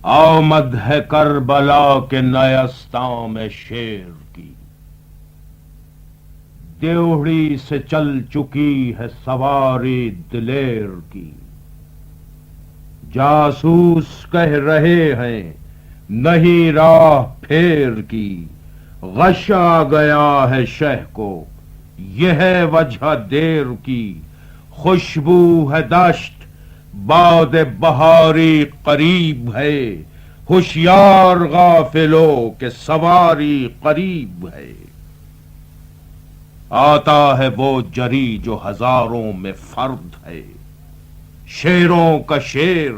آمد ہے کربلا کے نیستاں میں شیر کی، دیوڑی سے چل چکی ہے سواری دلیر کی۔ جاسوس کہہ رہے ہیں نہیں راہ پھیر کی، غش آ گیا ہے شہ کو یہ ہے وجہ دیر کی۔ خوشبو ہے دشت باد بہاری قریب ہے، ہوشیار غافلوں کہ سواری قریب ہے۔ آتا ہے وہ جری جو ہزاروں میں فرد ہے، شیروں کا شیر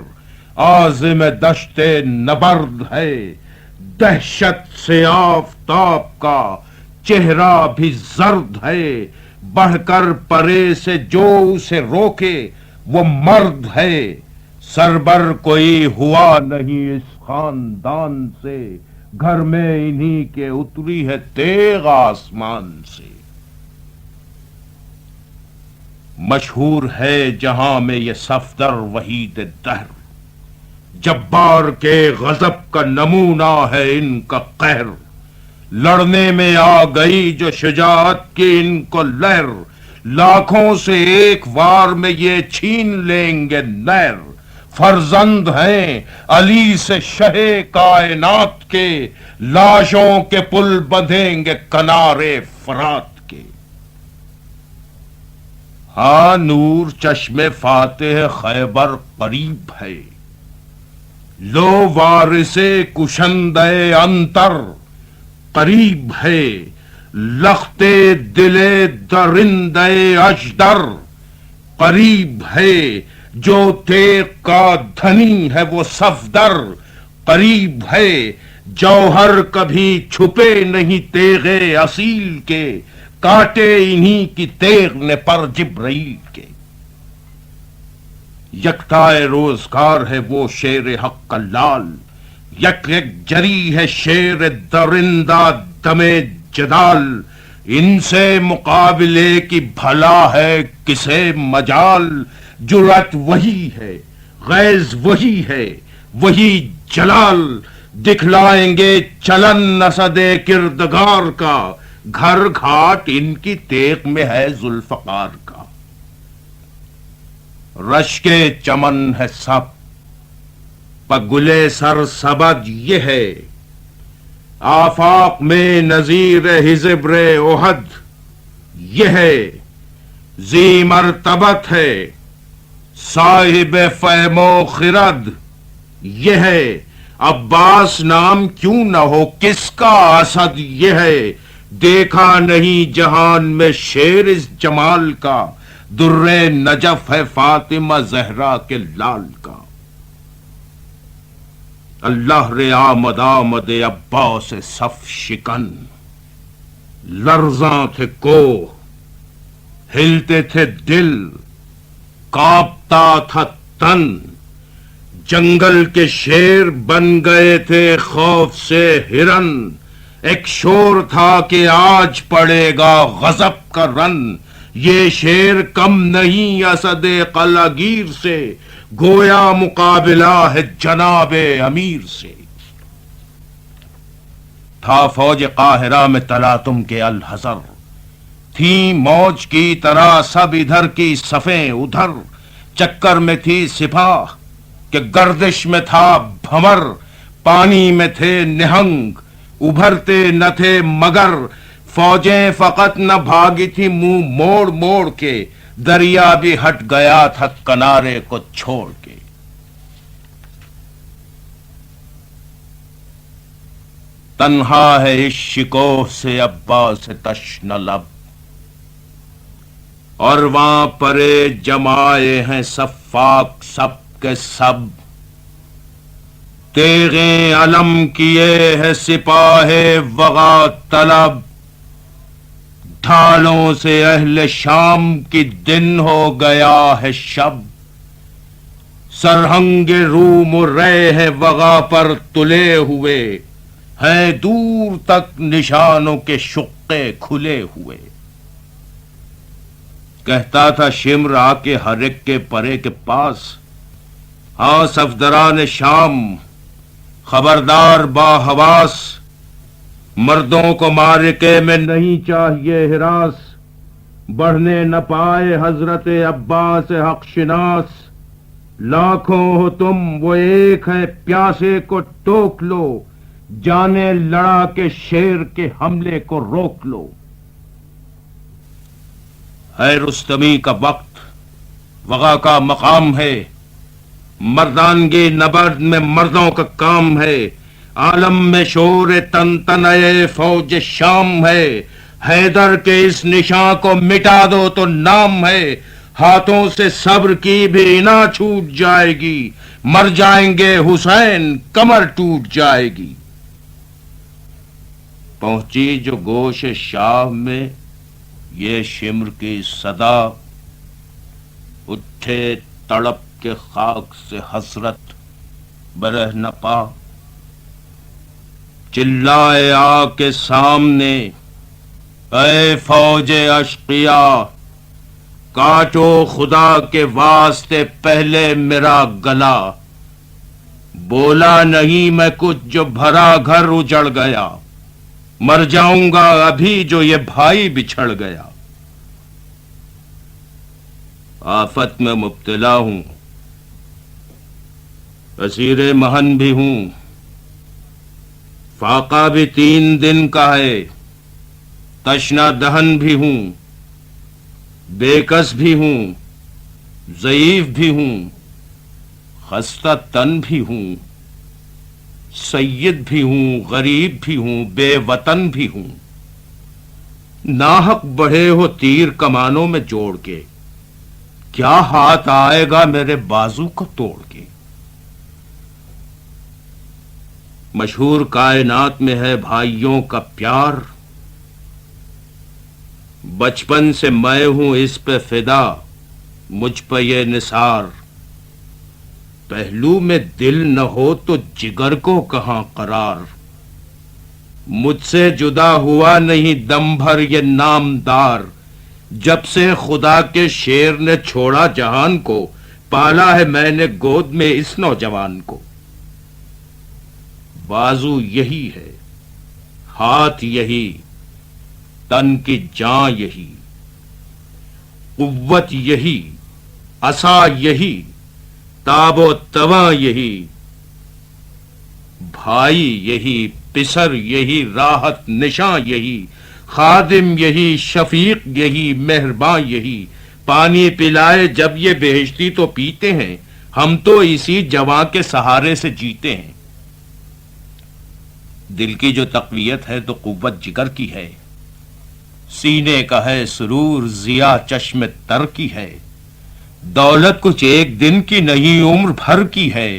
عازم دشت نبرد ہے۔ دہشت سے آفتاب کا چہرہ بھی زرد ہے، بڑھ کر پرے سے جو اسے روکے وہ مرد ہے۔ سربر کوئی ہوا نہیں اس خاندان سے، گھر میں انہی کے اتری ہے تیغ آسمان سے۔ مشہور ہے جہاں میں یہ صفدر وحید دہر، جبار کے غضب کا نمونہ ہے ان کا قہر۔ لڑنے میں آ گئی جو شجاعت کی ان کو لہر، لاکھوں سے ایک وار میں یہ چھین لیں گے نیر۔ فرزند ہیں علی سے شہ کائنات کے، لاشوں کے پل بندھیں گے کنارے فرات کے۔ ہاں نور چشم فاتح خیبر قریب ہے، لو وارث کشندے انتر قریب ہے۔ لخت دل درندے اجدر قریب ہے، جو تیغ کا دھنی ہے وہ صفدر قریب ہے۔ جوہر کبھی چھپے نہیں تیغ اصیل کے، کاٹے انہی کی تیغ نے پر جبرائیل کے۔ یکتائے روزگار ہے وہ شیر حق کا لال، یک یک جری ہے شیر درندہ دم جدال۔ ان سے مقابلے کی بھلا ہے کسے مجال، جرأت وہی ہے غیظ وہی ہے وہی جلال۔ دکھلائیں گے چلن اسد کردگار کا، گھر گھاٹ ان کی تیغ میں ہے ذوالفقار کا۔ رشک چمن ہے سب پگلے سر سبد یہ ہے، آفاق میں نظیر حزبر احد یہ ہے۔ ذی مرتبت ہے صاحب فہم و خرد یہ ہے، عباس نام کیوں نہ ہو کس کا اسد یہ ہے۔ دیکھا نہیں جہان میں شیر اس جمال کا، در نجف ہے فاطمہ زہرا کے لال کا۔ اللہ رے آمد آمد عباس صف شکن، لرزاں تھے کوہ ہلتے تھے دل کانپتا تھا تن۔ جنگل کے شیر بن گئے تھے خوف سے ہرن، ایک شور تھا کہ آج پڑے گا غضب کا رن۔ یہ شیر کم نہیں اسد قلعہ گیر سے، گویا مقابلہ ہے جناب امیر سے۔ تھا فوج قاہرہ میں تلاطم کے الحذر، تھی موج کی طرح سب ادھر کی صفیں ادھر۔ چکر میں تھی سپاہ کہ گردش میں تھا بھمر، پانی میں تھے نہنگ ابھرتے نہ تھے مگر۔ فوجیں فقط نہ بھاگی تھی منہ موڑ موڑ کے، دریا بھی ہٹ گیا تھا کنارے کو چھوڑ کے۔ تنہا ہے اس شکوہ سے عباس تشنہ لب، اور وہاں پرے جمائے ہیں صفاق سب کے سب۔ تیغیں علم کیے ہے سپاہ وغا طلب، ڈھالوں سے اہل شام کی دن ہو گیا ہے شب۔ سرہنگ روم و رے ہے وغا پر تلے ہوئے، ہیں دور تک نشانوں کے شقے کھلے ہوئے۔ کہتا تھا شمر آ کے ہر ایک کے پرے کے پاس، ہاں صفدران شام خبردار با حواس، مردوں کو معرکے میں نہیں چاہیے ہراس، بڑھنے نہ پائے حضرت عباس حق شناس، لاکھوں ہو تم وہ ایک ہے پیاسے کو ٹوک لو، جانے لڑا کے شیر کے حملے کو روک لو۔ ہے رستمی کا وقت، وغا کا مقام ہے، مردانگی نبرد میں مردوں کا کام ہے، عالم میں شور تن تنئے فوج شام ہے، حیدر کے اس نشان کو مٹا دو تو نام ہے، ہاتھوں سے صبر کی بھی نہ چھوٹ جائے گی، مر جائیں گے حسین کمر ٹوٹ جائے گی۔ پہنچی جو گوش شاہ میں یہ شمر کی صدا، اٹھے تڑپ کے خاک سے حسرت برہ نہ پا، چلائے آ کے سامنے اے فوج اشقیا، کاٹو خدا کے واسطے پہلے میرا گلا، بولا نہیں میں کچھ جو بھرا گھر اجڑ گیا، مر جاؤں گا ابھی جو یہ بھائی بچھڑ گیا۔ آفت میں مبتلا ہوں، اسیر مہن بھی ہوں، فاقہ بھی 3 دن کا ہے، تشنا دہن بھی ہوں، بے کس بھی ہوں، ضعیف بھی ہوں، خستہ تن بھی ہوں، سید بھی ہوں، غریب بھی ہوں، بے وطن بھی ہوں، ناحق بڑھے ہو تیر کمانوں میں جوڑ کے، کیا ہاتھ آئے گا میرے بازو کو توڑ کے۔ مشہور کائنات میں ہے بھائیوں کا پیار، بچپن سے میں ہوں اس پہ فدا، مجھ پہ یہ نثار، پہلو میں دل نہ ہو تو جگر کو کہاں قرار، مجھ سے جدا ہوا نہیں دم بھر یہ نامدار، جب سے خدا کے شیر نے چھوڑا جہان کو، پالا ہے میں نے گود میں اس نوجوان کو۔ بازو یہی ہے، ہاتھ یہی، تن کی جان یہی، قوت یہی، عصا یہی، تاب و تواں یہی، بھائی یہی، پسر یہی، راحت نشاں یہی، خادم یہی، شفیق یہی، مہرباں یہی، پانی پلائے جب یہ بہشتی تو پیتے ہیں، ہم تو اسی جواں کے سہارے سے جیتے ہیں۔ دل کی جو تقویت ہے تو قوت جگر کی ہے، سینے کا ہے سرور ضیا چشم تر کی ہے، دولت کچھ ایک دن کی نہیں عمر بھر کی ہے،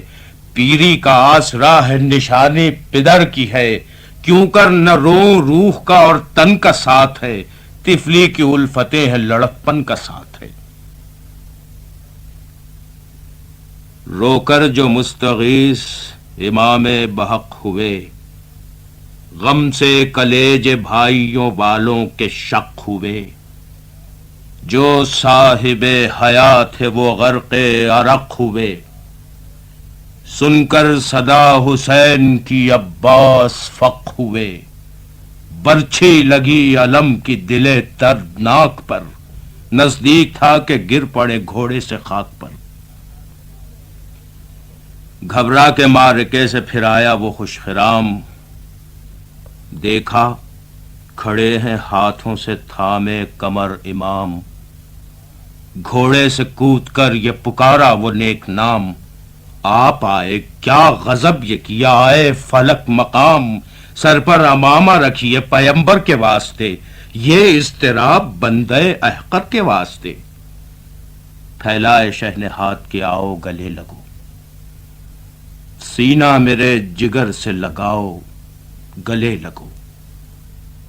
پیری کا آسرا ہے نشانی پدر کی ہے، کیوں کر نہ روح کا اور تن کا ساتھ ہے، طفلی کی الفتیں ہیں لڑکپن کا ساتھ ہے۔ رو کر جو مستغیث امام بحق ہوئے، غم سے کلیج بھائیوں والوں کے شق ہوئے، جو صاحب حیات ہے وہ غرق عرق ہوئے، سن کر صدا حسین کی عباس فق ہوئے، برچھی لگی علم کی دل دردناک پر، نزدیک تھا کہ گر پڑے گھوڑے سے خاک پر۔ گھبرا کے معرکے سے پھر آیا وہ خوش خرام، دیکھا کھڑے ہیں ہاتھوں سے تھامے کمر امام، گھوڑے سے کود کر یہ پکارا وہ نیک نام، آپ آئے کیا غضب یہ کیا آئے فلک مقام، سر پر امامہ رکھیے پیمبر کے واسطے، یہ اضطراب بندے احقر کے واسطے، پھیلائے شہن ہاتھ کے آؤ گلے لگو، سینہ میرے جگر سے لگاؤ گلے لگو،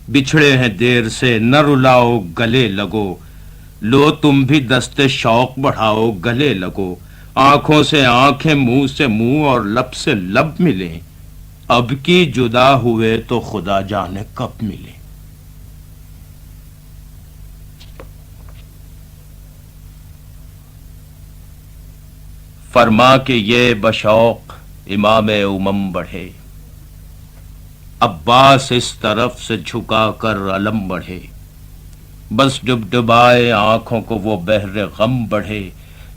بچھڑے ہیں دیر سے نہ رلاؤ گلے لگو، لو تم بھی دست شوق بڑھاؤ گلے لگو، آنکھوں سے آنکھیں منہ سے منہ اور لب سے لب ملیں، اب کی جدا ہوئے تو خدا جانے کب ملیں۔ فرما کہ یہ بشوق امام امم بڑھے، عباس اس طرف سے جھکا کر علم بڑھے، بس ڈبڈبائے آنکھوں کو وہ بحر غم بڑھے،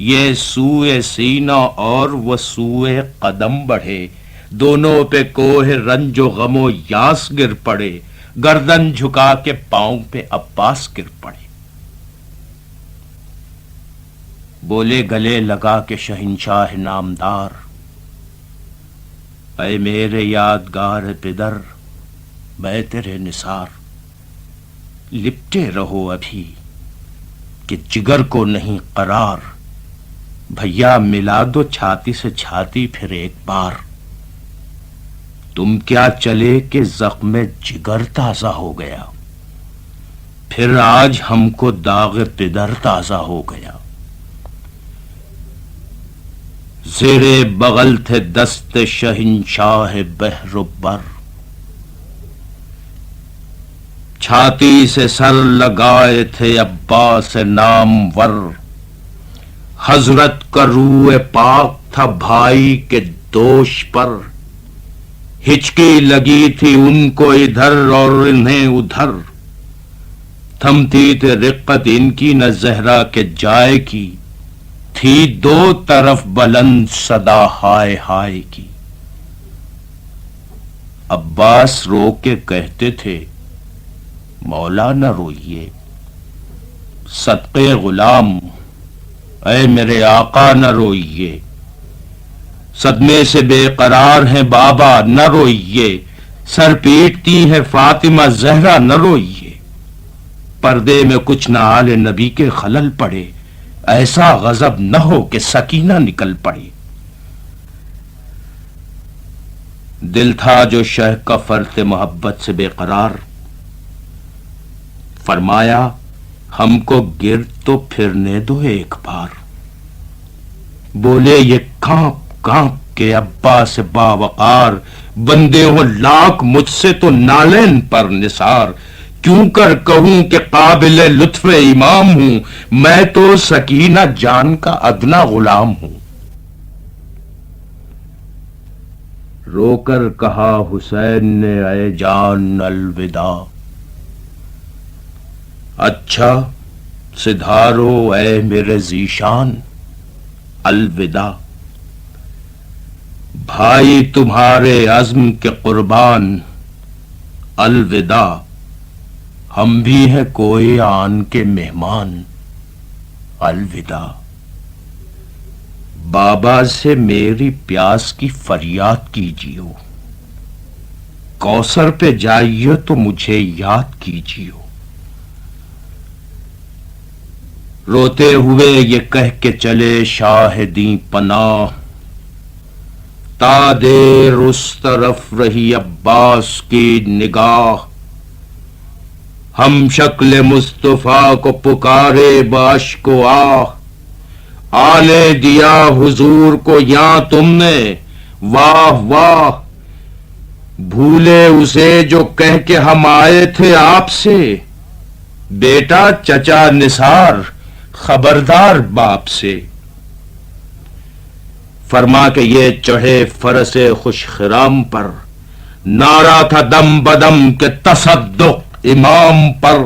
یہ سوئے سینہ اور وہ سوئے قدم بڑھے، دونوں پہ کوہ رنج و غم و یاس گر پڑے، گردن جھکا کے پاؤں پہ عباس گر پڑے۔ بولے گلے لگا کے شہنشاہ نامدار، اے میرے یادگار پدر میں تیرے نثار، لپٹے رہو ابھی کہ جگر کو نہیں قرار، بھیا ملا دو چھاتی سے چھاتی پھر ایک بار، تم کیا چلے کہ زخم جگر تازہ ہو گیا، پھر آج ہم کو داغ پدر تازہ ہو گیا۔ زیرے بغل تھے دست شہنشاہ بحر و بر، چھاتی سے سر لگائے تھے عباس نامور، حضرت کا روح پاک تھا بھائی کے دوش پر، ہچکی لگی تھی ان کو ادھر اور انہیں ادھر، تھمتی تھی رقت ان کی نہ زہرا کے جائے کی، تھی دو طرف بلند صدا ہائے ہائے کی۔ عباس رو کے کہتے تھے مولا نہ روئیے، صدقے غلام اے میرے آقا نہ روئیے، صدمے سے بے قرار ہیں بابا نہ روئیے، سر پیٹتی ہے فاطمہ زہرا نہ روئیے، پردے میں کچھ نہ آل نبی کے خلل پڑے، ایسا غضب نہ ہو کہ سکینہ نکل پڑے۔ دل تھا جو شہ کا فرط محبت سے بے قرار، فرمایا ہم کو گرد تو پھرنے دو ایک بار، بولے یہ کانپ کانپ کے عباس باوقار، بندے ہو لاکھ مجھ سے تو نالین پر نثار، کیوں کر کہوں کہ قابل لطف امام ہوں، میں تو سکینہ جان کا ادنا غلام ہوں۔ رو کر کہا حسین نے اے جان الوداع، اچھا سدھارو اے میرے ذیشان الوداع، بھائی تمہارے عزم کے قربان الوداع، ہم بھی ہیں کوئی آن کے مہمان الوداع، بابا سے میری پیاس کی فریاد کیجیو، کوثر پہ جائیے تو مجھے یاد کیجیو۔ روتے ہوئے یہ کہہ کے چلے شاہدیں پناہ، تا دیر اس طرف رہی عباس کی نگاہ، ہم شکل مصطفیٰ کو پکارے باشک و آہ، آلے دیا حضور کو یہاں تم نے واہ واہ، بھولے اسے جو کہہ کے ہم آئے تھے آپ سے، بیٹا چچا نثار خبردار باپ سے، فرما کہ یہ چڑھے فرس خوش خرام پر، نعرہ تھا دم بدم کے تصدق امام پر،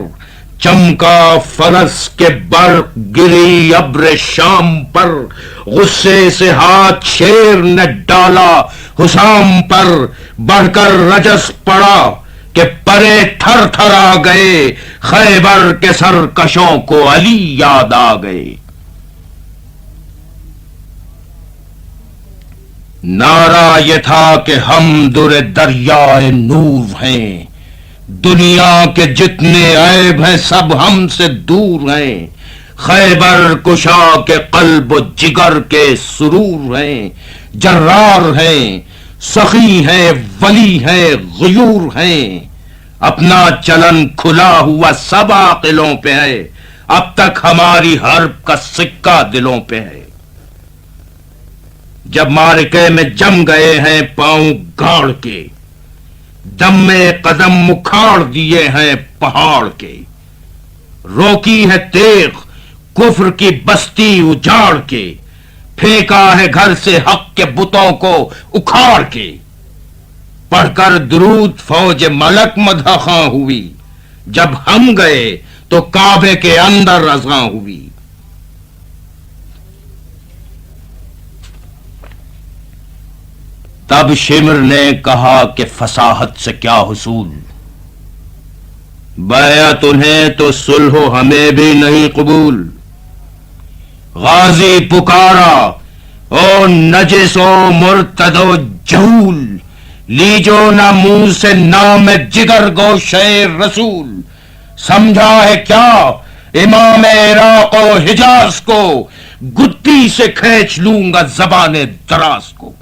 چمکا فرس کے برق گری ابر شام پر، غصے سے ہاتھ شیر نے ڈالا حسام پر، بڑھ کر رجس پڑا کہ پرے تھر تھر آ گئے، خیبر کے سرکشوں کو علی یاد آ گئے۔ نعرہ یہ تھا کہ ہم در دریائے نور ہیں، دنیا کے جتنے عیب ہیں سب ہم سے دور ہیں، خیبر کشا کے قلب و جگر کے سرور ہیں، جرار ہیں سخی ہیں ولی ہیں غیور ہیں، اپنا چلن کھلا ہوا سب عاقلوں پہ ہے، اب تک ہماری حرب کا سکہ دلوں پہ ہے، جب معرکے میں جم گئے ہیں پاؤں گاڑ کے، دم میں قدم مکھاڑ دیے ہیں پہاڑ کے، روکی ہے تیغ کفر کی بستی اجاڑ کے، پھینکا ہے گھر سے حق کے بتوں کو اکھاڑ کے، پڑھ کر درود فوج ملک مدحخاں ہوئی، جب ہم گئے تو کعبے کے اندر رضاں ہوئی۔ تب شمر نے کہا کہ فصاحت سے کیا حصول، بیعت انہیں تو صلح و ہمیں بھی نہیں قبول۔ غازی پکارا او نجس و مرتد و جہول، لیجو نہ منہ سے نام جگر گوشے رسول۔ سمجھا ہے کیا امام عراق و حجاز کو، گدی سے کھینچ لوں گا زبان دراز کو۔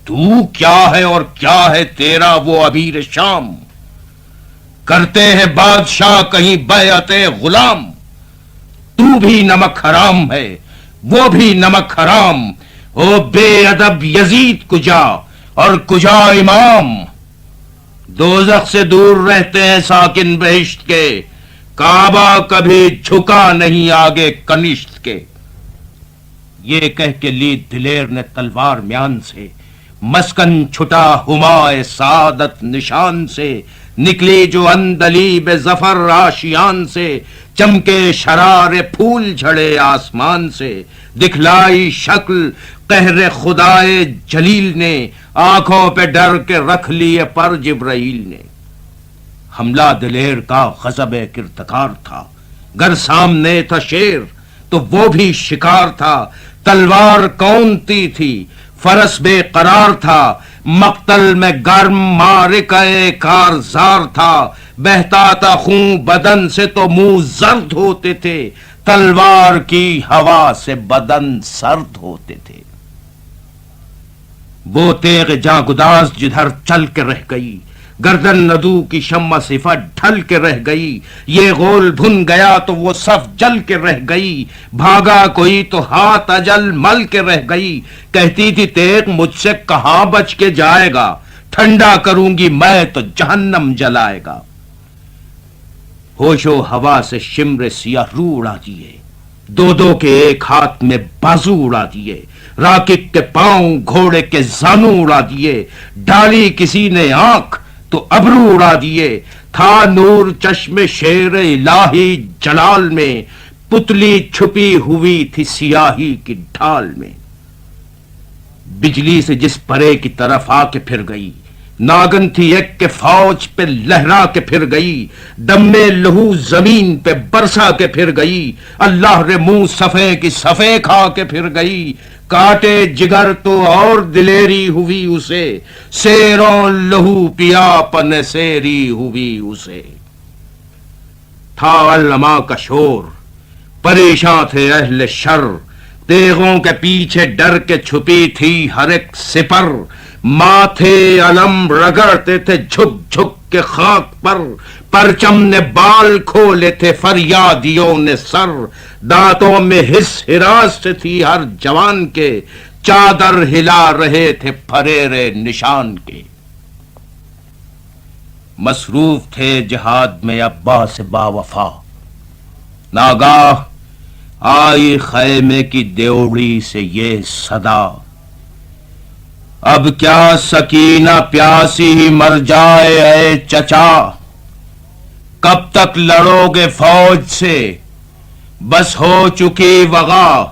تو کیا ہے اور کیا ہے تیرا وہ امیر شام، کرتے ہیں بادشاہ کہیں بیعت غلام۔ تو بھی نمک حرام ہے وہ بھی نمک حرام، او بے ادب یزید کجا اور کجا امام۔ دوزخ سے دور رہتے ہیں ساکن بہشت کے، کعبہ کبھی جھکا نہیں آگے کنشت کے۔ یہ کہہ کے لی دلیر نے تلوار میان سے، مسکن چھٹا ہمائے سعادت نشان سے۔ نکلی جو اندلیب ظفر آشیان سے، چمکے شرار پھول جھڑے آسمان سے۔ دکھلائی شکل قہر خدائے جلیل نے، آنکھوں پہ ڈر کے رکھ لیے پر جبرائیل نے۔ حملہ دلیر کا غضب کردگار تھا، گر سامنے تھا شیر تو وہ بھی شکار تھا۔ تلوار کونتی تھی فرس بے قرار تھا، مقتل میں گرم مارکہ کارزار تھا۔ بہتا تھا خون بدن سے تو منہ زرد ہوتے تھے، تلوار کی ہوا سے بدن سرد ہوتے تھے۔ وہ تیغ جاں گداز جدھر چل کے رہ گئی، گردن ندو کی شمع صفت ڈھل کے رہ گئی۔ یہ غول بھن گیا تو وہ صف جل کے رہ گئی، بھاگا کوئی تو ہاتھ اجل مل کے رہ گئی۔ کہتی تھی تیغ مجھ سے کہاں بچ کے جائے گا، ٹھنڈا کروں گی میں تو جہنم جلائے گا۔ ہوش و ہوا سے شمر سیاہ رو اڑا دیے، دو دو کے ایک ہاتھ میں بازو اڑا دیے۔ راکب کے پاؤں گھوڑے کے زانو اڑا دیے، ڈالی کسی نے آنکھ تو ابرو اڑا دیے۔ تھا نور چشم شیر الہی جلال میں، پتلی چھپی ہوئی تھی سیاہی کی ڈھال میں۔ بجلی سے جس پرے کی طرف آ کے پھر گئی، ناگن تھی ایک کے فوج پہ لہرا کے پھر گئی۔ دم لہو زمین پہ برسا کے پھر گئی، اللہ رے منہ صفے کی صفے کھا کے پھر گئی۔ کاٹے جگر تو اور دلیری ہوئی اسے، سیروں لہو پیا پن سیری ہوئی اسے۔ تھا علماء کا شور، پریشاں تھے اہل شر، تیغوں کے پیچھے ڈر کے چھپی تھی ہر ایک سپر۔ ماتھے علم رگڑتے تھے جھک جھک کے خاک پر، پرچم نے بال کھولے تھے فریادیوں نے سر۔ دانتوں میں حس ہراس سے تھی ہر جوان کے، چادر ہلا رہے تھے پھریرے نشان کے۔ مصروف تھے جہاد میں عباس با وفا، ناگاہ آئی خیمے کی دیوڑی سے یہ صدا، اب کیا سکینہ پیاسی ہی مر جائے اے چچا، کب تک لڑو گے فوج سے بس ہو چکی وغا،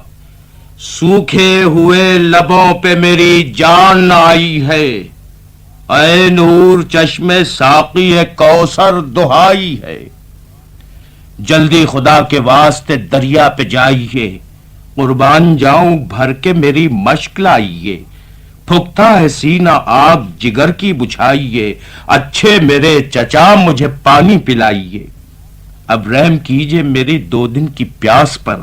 سوکھے ہوئے لبوں پہ میری جان آئی ہے، اے نور چشم ساقی کوثر دہائی ہے۔ جلدی خدا کے واسطے دریا پہ جائیے، قربان جاؤں بھر کے میری مشک لائیے، پھکتا ہے سینہ آگ جگر کی بجھائیے، اچھے میرے چچا مجھے پانی پلائیے۔ اب رحم کیجئے میری 2 دن کی پیاس پر،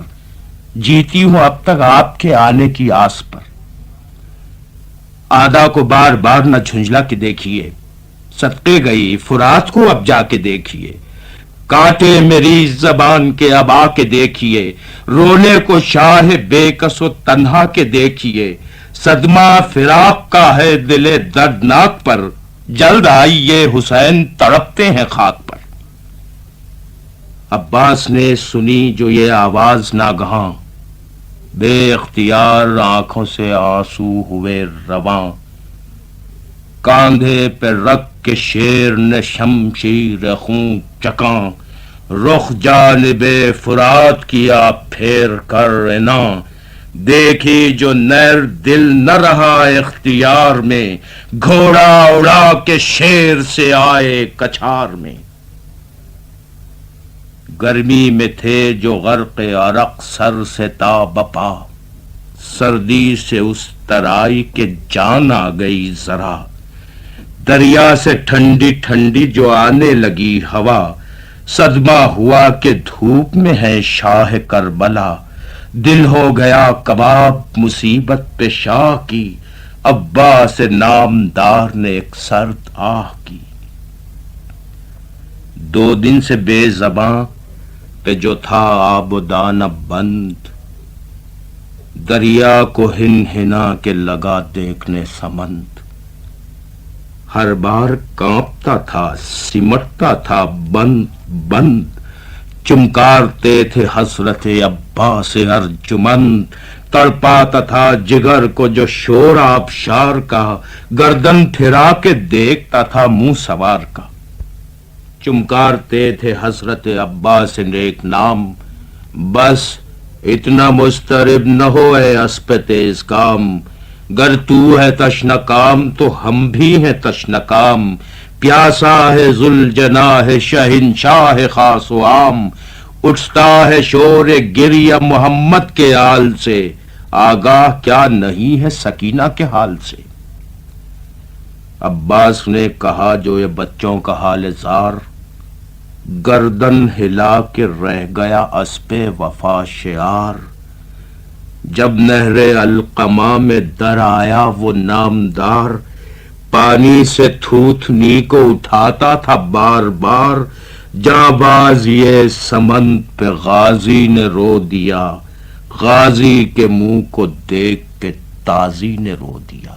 جیتی ہوں اب تک آپ کے آنے کی آس پر۔ آدھا کو بار بار نہ جھنجلا کے دیکھیے، صدقے گئی فرات کو اب جا کے دیکھیے، کاٹے میری زبان کے اب آ کے دیکھیے، رونے کو شاہ بے کس و تنہا کے دیکھیے، صدمہ فراق کا ہے دل دردناک پر، جلد آئیے حسین تڑپتے ہیں خاک پر۔ عباس نے سنی جو یہ آواز ناگہاں، بے اختیار آنکھوں سے آنسو ہوئے رواں، کاندھے پہ رکھ کے شیر نے شمشیر خون چکاں، رخ جانب فرات کیا پھیر کر اینا، دیکھی جو نیر دل نہ رہا اختیار میں، گھوڑا اڑا کے شیر سے آئے کچھار میں۔ گرمی میں تھے جو غرق عرق سر سے تا بپا، سردی سے اس طرائی کے جان آ گئی ذرا، دریا سے ٹھنڈی ٹھنڈی جو آنے لگی ہوا، صدمہ ہوا کہ دھوپ میں ہے شاہ کربلا، دل ہو گیا کباب مصیبت پہ شاہ کی، عباس نامدار نے ایک سرد آہ کی۔ 2 دن سے بے زباں پہ جو تھا آب و دانہ بند، دریا کو ہن ہنا کے لگا دیکھنے سمند، ہر بار کانپتا تھا سمٹتا تھا بند بند، چمکارتے تھے حسرت عباس ارجمند، تڑپاتا تھا جگر کو جو شور آبشار کا، گردن پھرا کے دیکھتا تھا منہ سوار کا، چمکارتے تھے حسرت عباس نیک نام، بس اتنا مضطرب نہ ہو اے اسپ تیز کام، گر تو ہے تشنکام تو ہم بھی ہیں تشنکام، پیاسا ہے ذوالجناح شہنشاہ خاص و عام، اٹھتا ہے شور گریہ محمد کے آل سے، آگاہ کیا نہیں ہے سکینہ کے حال سے۔ عباس نے کہا جو یہ بچوں کا حال زار، گردن ہلا کے رہ گیا اسپِ وفا شعار، جب نہر القمہ میں در آیا وہ نامدار، پانی سے تھوتھنی کو اٹھاتا تھا بار بار، جانباز یہ سمند پہ غازی نے رو دیا، غازی کے منہ کو دیکھ کے تازی نے رو دیا۔